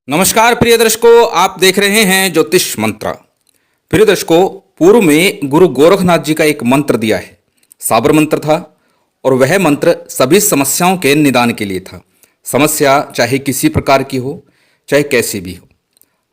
नमस्कार प्रिय दर्शकों, आप देख रहे हैं ज्योतिष मंत्र। प्रिय दर्शकों, पूर्व में गुरु गोरखनाथ जी का एक मंत्र दिया है। साबर मंत्र था और वह मंत्र सभी समस्याओं के निदान के लिए था। समस्या चाहे किसी प्रकार की हो, चाहे कैसी भी हो,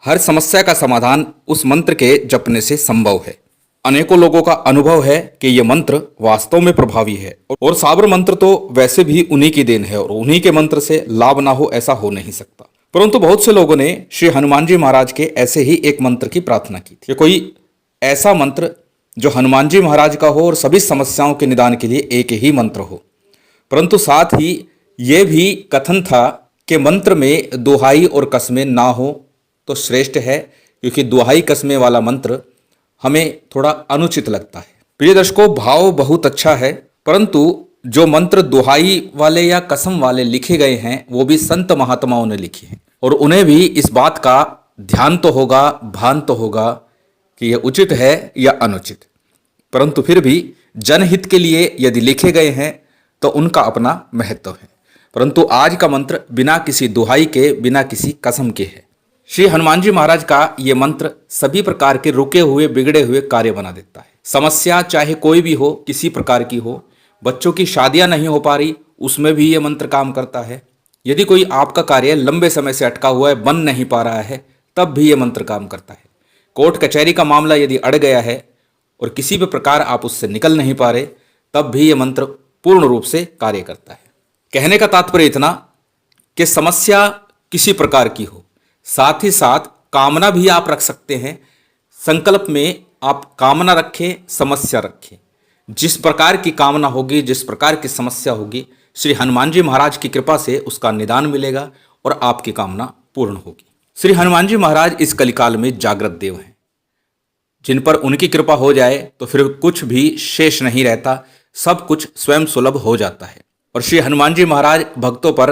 हर समस्या का समाधान उस मंत्र के जपने से संभव है। अनेकों लोगों का अनुभव है कि यह मंत्र वास्तव में प्रभावी है और साबर मंत्र तो वैसे भी उन्हीं की देन है और उन्हीं के मंत्र से लाभ ना हो ऐसा हो नहीं सकता। परंतु बहुत से लोगों ने श्री हनुमान जी महाराज के ऐसे ही एक मंत्र की प्रार्थना की थी कि कोई ऐसा मंत्र जो हनुमान जी महाराज का हो और सभी समस्याओं के निदान के लिए एक ही मंत्र हो। परंतु साथ ही ये भी कथन था कि मंत्र में दुहाई और कस्में ना हो तो श्रेष्ठ है, क्योंकि दुहाई कस्में वाला मंत्र हमें थोड़ा अनुचित लगता है। प्रिय दर्शकों, भाव बहुत अच्छा है, परंतु जो मंत्र दुहाई वाले या कसम वाले लिखे गए हैं वो भी संत महात्माओं ने लिखे हैं और उन्हें भी इस बात का ध्यान तो होगा, भान तो होगा कि यह उचित है या अनुचित। परंतु फिर भी जनहित के लिए यदि लिखे गए हैं तो उनका अपना महत्व है। परंतु आज का मंत्र बिना किसी दुहाई के, बिना किसी कसम के है। श्री हनुमान जी महाराज का ये मंत्र सभी प्रकार के रुके हुए, बिगड़े हुए कार्य बना देता है। समस्या चाहे कोई भी हो, किसी प्रकार की हो, बच्चों की शादियां नहीं हो पा रही, उसमें भी ये मंत्र काम करता है। यदि कोई आपका कार्य लंबे समय से अटका हुआ है, बन नहीं पा रहा है, तब भी ये मंत्र काम करता है। कोर्ट कचहरी का मामला यदि अड़ गया है और किसी भी प्रकार आप उससे निकल नहीं पा रहे, तब भी ये मंत्र पूर्ण रूप से कार्य करता है। कहने का तात्पर्य इतना कि समस्या किसी प्रकार की हो, साथ ही साथ कामना भी आप रख सकते हैं। संकल्प में आप कामना रखें, समस्या रखें। जिस प्रकार की कामना होगी, जिस प्रकार की समस्या होगी, श्री हनुमान जी महाराज की कृपा से उसका निदान मिलेगा और आपकी कामना पूर्ण होगी। श्री हनुमान जी महाराज इस कलिकाल में जागृत देव हैं। जिन पर उनकी कृपा हो जाए तो फिर कुछ भी शेष नहीं रहता, सब कुछ स्वयं सुलभ हो जाता है। और श्री हनुमान जी महाराज भक्तों पर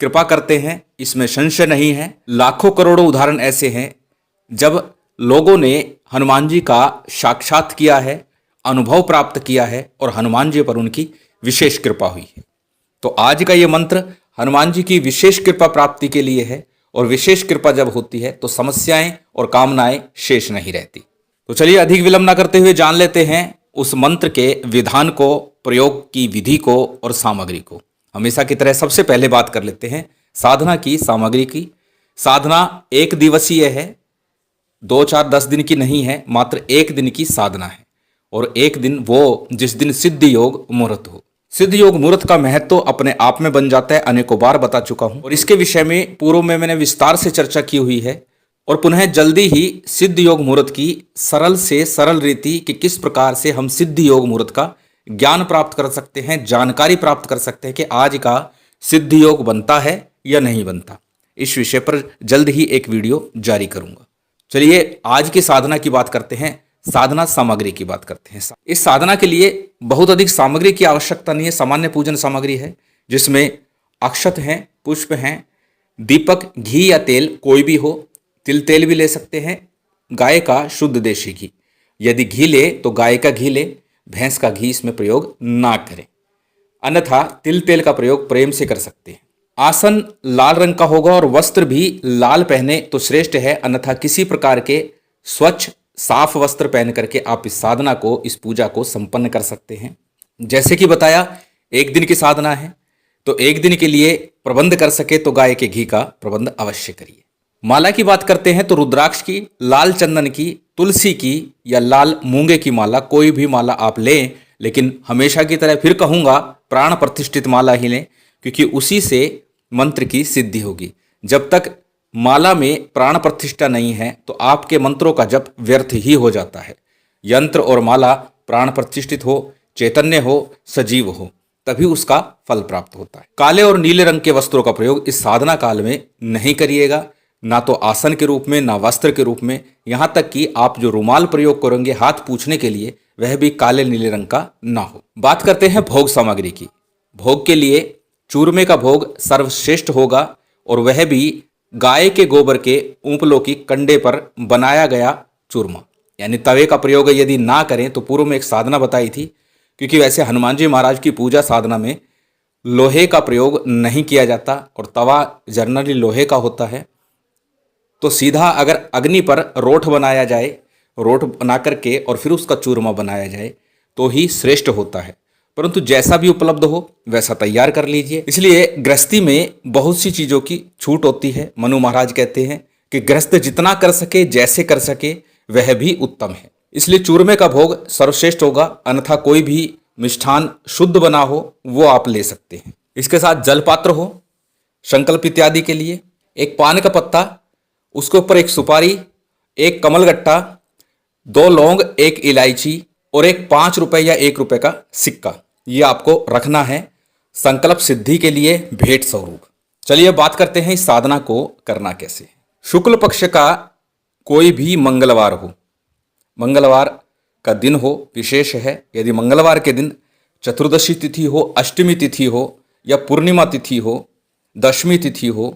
कृपा करते हैं, इसमें संशय नहीं है। लाखों करोड़ों उदाहरण ऐसे हैं जब लोगों ने हनुमान जी का साक्षात किया है, अनुभव प्राप्त किया है और हनुमान जी पर उनकी विशेष कृपा हुई है। तो आज का ये मंत्र हनुमान जी की विशेष कृपा प्राप्ति के लिए है और विशेष कृपा जब होती है तो समस्याएं और कामनाएं शेष नहीं रहती। तो चलिए अधिक विलंब ना करते हुए जान लेते हैं उस मंत्र के विधान को, प्रयोग की विधि को और सामग्री को। हमेशा की तरह सबसे पहले बात कर लेते हैं साधना की सामग्री की। साधना एक दिवसीय है, 2, 4, 10 दिन की नहीं है, मात्र एक दिन की साधना है। और एक दिन वो जिस दिन सिद्ध योग मुहूर्त हो। सिद्ध योग मुहूर्त का महत्व तो अपने आप में बन जाता है, अनेकों बार बता चुका हूं और इसके विषय में पूर्व में मैंने विस्तार से चर्चा की हुई है। और पुनः जल्दी ही सिद्ध योग मुहूर्त की सरल से सरल रीति कि किस प्रकार से हम सिद्ध योग मुहूर्त का ज्ञान प्राप्त कर सकते हैं, जानकारी प्राप्त कर सकते हैं कि आज का सिद्ध योग बनता है या नहीं बनता। इस विषय पर जल्द ही एक वीडियो जारी करूंगा। चलिए आज की साधना की बात करते हैं, साधना सामग्री की बात करते हैं। इस साधना के लिए बहुत अधिक सामग्री की आवश्यकता नहीं है। सामान्य पूजन सामग्री है जिसमें अक्षत हैं, पुष्प हैं, दीपक, घी या तेल कोई भी हो, तिल तेल भी ले सकते हैं, गाय का शुद्ध देशी घी। यदि घी ले तो गाय का घी ले, भैंस का घी इसमें प्रयोग ना करें, अन्यथा तिल तेल का प्रयोग प्रेम से कर सकते हैं। आसन लाल रंग का होगा और वस्त्र भी लाल पहने तो श्रेष्ठ है, अन्यथा किसी प्रकार के स्वच्छ साफ वस्त्र पहन करके आप इस साधना को, इस पूजा को संपन्न कर सकते हैं। जैसे कि बताया एक दिन की साधना है तो एक दिन के लिए प्रबंध कर सके तो गाय के घी का प्रबंध अवश्य करिए। माला की बात करते हैं तो रुद्राक्ष की, लाल चंदन की, तुलसी की या लाल मूंगे की माला, कोई भी माला आप लें, लेकिन हमेशा की तरह फिर कहूंगा प्राण प्रतिष्ठित माला ही लें, क्योंकि उसी से मंत्र की सिद्धि होगी। जब तक माला में प्राण प्रतिष्ठा नहीं है तो आपके मंत्रों का जप व्यर्थ ही हो जाता है। यंत्र और माला प्राण प्रतिष्ठित हो, चैतन्य हो, सजीव हो, तभी उसका फल प्राप्त होता है। काले और नीले रंग के वस्त्रों का प्रयोग इस साधना काल में नहीं करिएगा, ना तो आसन के रूप में, ना वस्त्र के रूप में। यहाँ तक कि आप जो रुमाल प्रयोग करेंगे हाथ पूछने के लिए, वह भी काले नीले रंग का ना हो। बात करते हैं भोग सामग्री की। भोग के लिए चूरमे का भोग सर्वश्रेष्ठ होगा और वह भी गाय के गोबर के ऊंपलों की कंडे पर बनाया गया चूरमा, यानी तवे का प्रयोग यदि ना करें तो पूर्व में एक साधना बताई थी, क्योंकि वैसे हनुमान जी महाराज की पूजा साधना में लोहे का प्रयोग नहीं किया जाता और तवा जनरली लोहे का होता है। तो सीधा अगर अग्नि पर रोट बनाया जाए, रोट बना करके और फिर उसका चूरमा बनाया जाए तो ही श्रेष्ठ होता है। परंतु जैसा भी उपलब्ध हो वैसा तैयार कर लीजिए। इसलिए गृहस्थी में बहुत सी चीज़ों की छूट होती है। मनु महाराज कहते हैं कि गृहस्थ जितना कर सके, जैसे कर सके, वह भी उत्तम है। इसलिए चूरमे का भोग सर्वश्रेष्ठ होगा, अन्यथा कोई भी मिष्ठान शुद्ध बना हो वो आप ले सकते हैं। इसके साथ जलपात्र हो संकल्प इत्यादि के लिए, एक पान का पत्ता, उसके ऊपर एक सुपारी, एक कमलगट्टा, 2 लौंग, एक इलायची और एक 5 रुपए या 1 रुपए का सिक्का, ये आपको रखना है संकल्प सिद्धि के लिए भेंट स्वरूप। चलिए बात करते हैं इस साधना को करना कैसे। शुक्ल पक्ष का कोई भी मंगलवार हो, मंगलवार का दिन हो विशेष है। यदि मंगलवार के दिन चतुर्दशी तिथि हो, अष्टमी तिथि हो या पूर्णिमा तिथि हो, दशमी तिथि हो,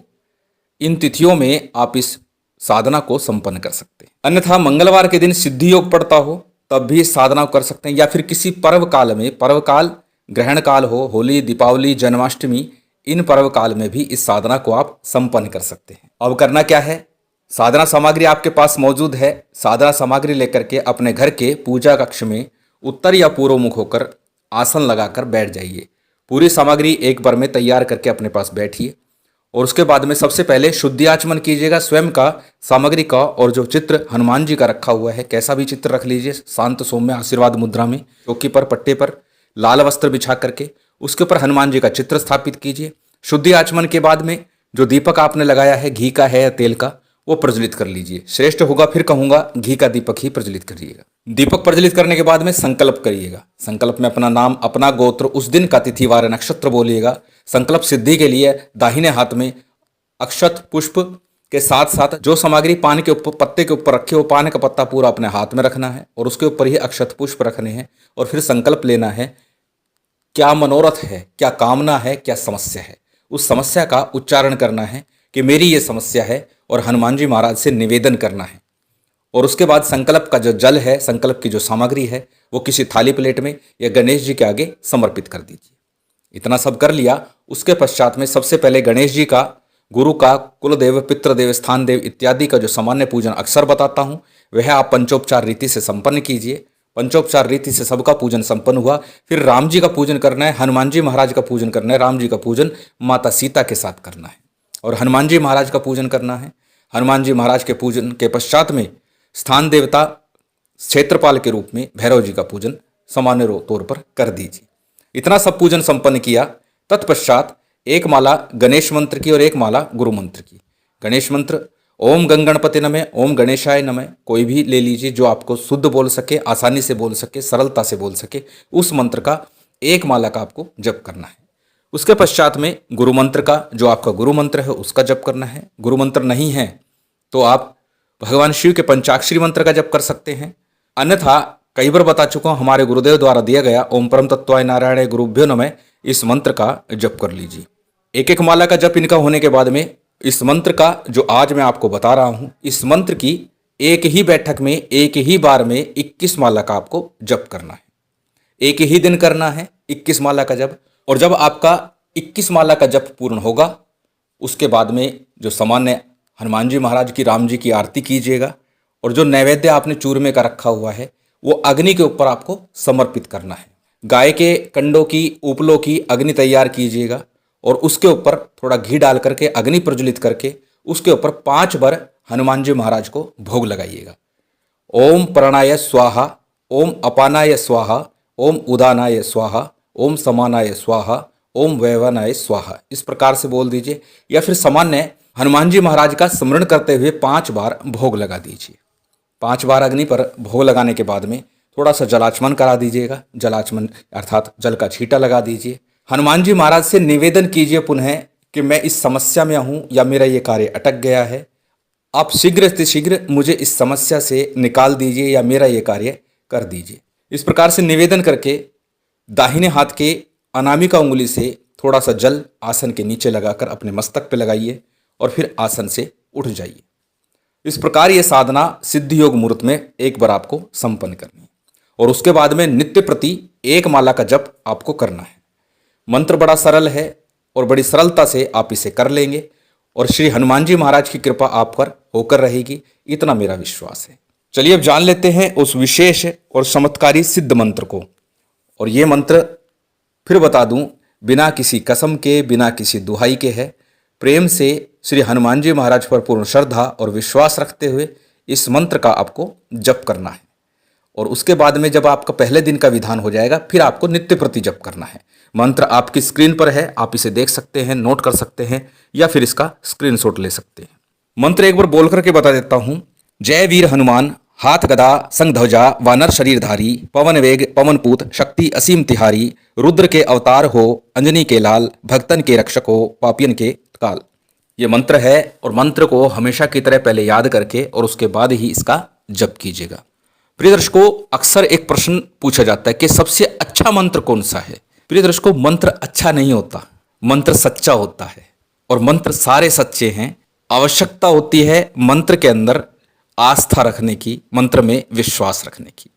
इन तिथियों में आप इस साधना को संपन्न कर सकते हैं। अन्यथा मंगलवार के दिन सिद्धि योग पड़ता हो तब भी इस साधना को कर सकते हैं, या फिर किसी पर्व काल में, पर्व काल ग्रहण काल हो, होली, दीपावली, जन्माष्टमी, इन पर्व काल में भी इस साधना को आप संपन्न कर सकते हैं। अब करना क्या है, साधना सामग्री आपके पास मौजूद है। साधना सामग्री लेकर के अपने घर के पूजा कक्ष में उत्तर या पूर्व मुख होकर आसन लगाकर बैठ जाइए। पूरी सामग्री एक बार में तैयार करके अपने पास बैठिए और उसके बाद में सबसे पहले शुद्धि आचमन कीजिएगा स्वयं का, सामग्री का। और जो चित्र हनुमान जी का रखा हुआ है, कैसा भी चित्र रख लीजिए, शांत सौम्य आशीर्वाद मुद्रा में, चौकी पर पट्टे पर लाल वस्त्र बिछा करके उसके ऊपर हनुमान जी का चित्र स्थापित कीजिए। शुद्धि आचमन के बाद में जो दीपक आपने लगाया है, घी का है या तेल का, वो प्रज्वलित कर लीजिए। श्रेष्ठ होगा, फिर कहूँगा घी का दीपक ही प्रज्वलित करिएगा। दीपक प्रज्वलित करने के बाद में संकल्प करिएगा। संकल्प में अपना नाम, अपना गोत्र, उस दिन का तिथि वार नक्षत्र बोलिएगा। संकल्प सिद्धि के लिए दाहिने हाथ में अक्षत पुष्प के साथ साथ जो सामग्री पान के ऊपर, पत्ते के ऊपर रखे हो, पान का पत्ता पूरा अपने हाथ में रखना है और उसके ऊपर ही अक्षत पुष्प रखने हैं। और फिर संकल्प लेना है, क्या मनोरथ है, क्या कामना है, क्या समस्या है, उस समस्या का उच्चारण करना है कि मेरी ये समस्या है और हनुमान जी महाराज से निवेदन करना है। और उसके बाद संकल्प का जो जल है, संकल्प की जो सामग्री है, वो किसी थाली प्लेट में या गणेश जी के आगे समर्पित कर दीजिए। इतना सब कर लिया, उसके पश्चात में सबसे पहले गणेश जी का, गुरु का, कुलदेव, पितृदेव, स्थान देव इत्यादि का जो सामान्य पूजन अक्सर बताता हूँ, वह आप पंचोपचार रीति से संपन्न कीजिए। पंचोपचार रीति से सबका पूजन संपन्न हुआ, फिर राम जी का पूजन करना है, हनुमान जी महाराज का पूजन करना है। राम जी का पूजन माता सीता के साथ करना है और हनुमान जी महाराज का पूजन करना है। हनुमान जी महाराज के पूजन के पश्चात में स्थान देवता क्षेत्रपाल के रूप में भैरव जी का पूजन सामान्य तौर पर कर दीजिए। इतना सब पूजन संपन्न किया, तत्पश्चात एक माला गणेश मंत्र की और एक माला गुरु मंत्र की। गणेश मंत्र ओम गणपति नमः, ओम गणेशाय नमः, कोई भी ले लीजिए जो आपको शुद्ध बोल सके, आसानी से बोल सके, सरलता से बोल सके, उस मंत्र का एक माला का आपको जप करना है। उसके पश्चात में गुरु मंत्र का, जो आपका गुरु मंत्र है उसका जप करना है। गुरु मंत्र नहीं है तो आप भगवान शिव के पंचाक्षरी मंत्र का जप कर सकते हैं। अन्यथा कई बार बता चुका हूँ, हमारे गुरुदेव द्वारा दिया गया ओम परम तत्वाय नारायण गुरुभ्यो नमः, इस मंत्र का जप कर लीजिए। एक एक माला का जप इनका होने के बाद में इस मंत्र का, जो आज मैं आपको बता रहा हूँ, इस मंत्र की एक ही बैठक में, एक ही बार में 21 माला का आपको जप करना है। एक ही दिन करना है 21 माला का जप। और जब आपका 21 माला का जप पूर्ण होगा, उसके बाद में जो सामान्य हनुमान जी महाराज की, राम जी की आरती कीजिएगा और जो नैवेद्य आपने चूरमे का रखा हुआ है वो अग्नि के ऊपर आपको समर्पित करना है। गाय के कंडों की, उपलों की अग्नि तैयार कीजिएगा और उसके ऊपर थोड़ा घी डाल करके, अग्नि प्रज्वलित करके उसके ऊपर 5 बार हनुमान जी महाराज को भोग लगाइएगा। ओम प्राणाय स्वाहा, ओम अपानाय स्वाहा, ओम उदानाय स्वाहा, ओम समानाय स्वाहा, ओम वैवनाय स्वाहा, इस प्रकार से बोल दीजिए। या फिर सामान्य हनुमान जी महाराज का स्मरण करते हुए 5 बार भोग लगा दीजिए। 5 बार अग्नि पर भोग लगाने के बाद में थोड़ा सा जलाचमन करा दीजिएगा। जलाचमन अर्थात जल का छींटा लगा दीजिए। हनुमान जी महाराज से निवेदन कीजिए पुनः कि मैं इस समस्या में हूँ या मेरा ये कार्य अटक गया है, आप शीघ्र से शीघ्र मुझे इस समस्या से निकाल दीजिए या मेरा ये कार्य कर दीजिए। इस प्रकार से निवेदन करके दाहिने हाथ के अनामिका उंगली से थोड़ा सा जल आसन के नीचे लगाकर अपने मस्तक पे लगाइए और फिर आसन से उठ जाइए। इस प्रकार ये साधना सिद्धि योग मुहूर्त में एक बार आपको संपन्न करनी है और उसके बाद में नित्य प्रति 1 माला का जप आपको करना है। मंत्र बड़ा सरल है और बड़ी सरलता से आप इसे कर लेंगे और श्री हनुमान जी महाराज की कृपा आप पर होकर रहेगी, इतना मेरा विश्वास है। चलिए अब जान लेते हैं उस विशेष और चमत्कारी सिद्ध मंत्र को। और ये मंत्र फिर बता दूं, बिना किसी कसम के, बिना किसी दुहाई के है। प्रेम से श्री हनुमान जी महाराज पर पूर्ण श्रद्धा और विश्वास रखते हुए इस मंत्र का आपको जप करना है। और उसके बाद में जब आपका पहले दिन का विधान हो जाएगा, फिर आपको नित्य प्रति जप करना है। मंत्र आपकी स्क्रीन पर है, आप इसे देख सकते हैं, नोट कर सकते हैं या फिर इसका स्क्रीनशॉट ले सकते हैं। मंत्र एक बार बोल करके बता देता हूं। जय वीर हनुमान, हाथ गदा संग ध्वजा, वानर शरीरधारी, पवन वेग पवन पूत, शक्ति असीम तिहारी, रुद्र के अवतार हो, अंजनी के लाल, भक्तन के रक्षक हो, पापियन के काल। ये मंत्र है और मंत्र को हमेशा की तरह पहले याद करके और उसके बाद ही इसका जप कीजिएगा। प्रिय दर्शकों, अक्सर एक प्रश्न पूछा जाता है कि सबसे अच्छा मंत्र कौन सा है। प्रिय दर्शकों, मंत्र अच्छा नहीं होता, मंत्र सच्चा होता है और मंत्र सारे सच्चे हैं। आवश्यकता होती है मंत्र के अंदर आस्था रखने की, मंत्र में विश्वास रखने की।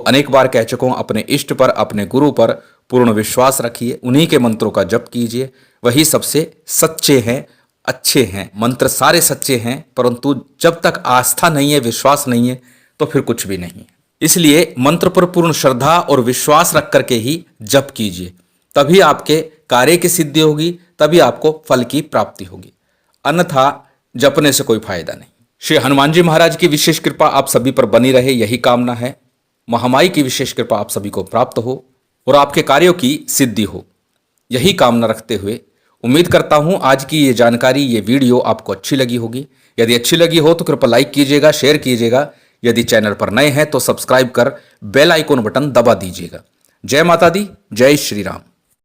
अनेक बार कह चुका हूं, अपने इष्ट पर, अपने गुरु पर पूर्ण विश्वास रखिए, उन्हीं के मंत्रों का जप कीजिए, वही सबसे सच्चे हैं, अच्छे हैं। मंत्र सारे सच्चे हैं, परंतु जब तक आस्था नहीं है, विश्वास नहीं है, तो फिर कुछ भी नहीं है। इसलिए मंत्र पर पूर्ण श्रद्धा और विश्वास रख करके ही जप कीजिए, तभी आपके कार्य की सिद्धि होगी, तभी आपको फल की प्राप्ति होगी। अन्यथा जपने से कोई फायदा नहीं। श्री हनुमान जी महाराज की विशेष कृपा आप सभी पर बनी रहे, यही कामना है। महामाई की विशेष कृपा आप सभी को प्राप्त हो और आपके कार्यों की सिद्धि हो, यही कामना रखते हुए उम्मीद करता हूं आज की ये जानकारी, ये वीडियो आपको अच्छी लगी होगी। यदि अच्छी लगी हो तो कृपया लाइक कीजिएगा, शेयर कीजिएगा। यदि चैनल पर नए हैं तो सब्सक्राइब कर बेल आइकॉन बटन दबा दीजिएगा। जय माता दी, जय श्री राम।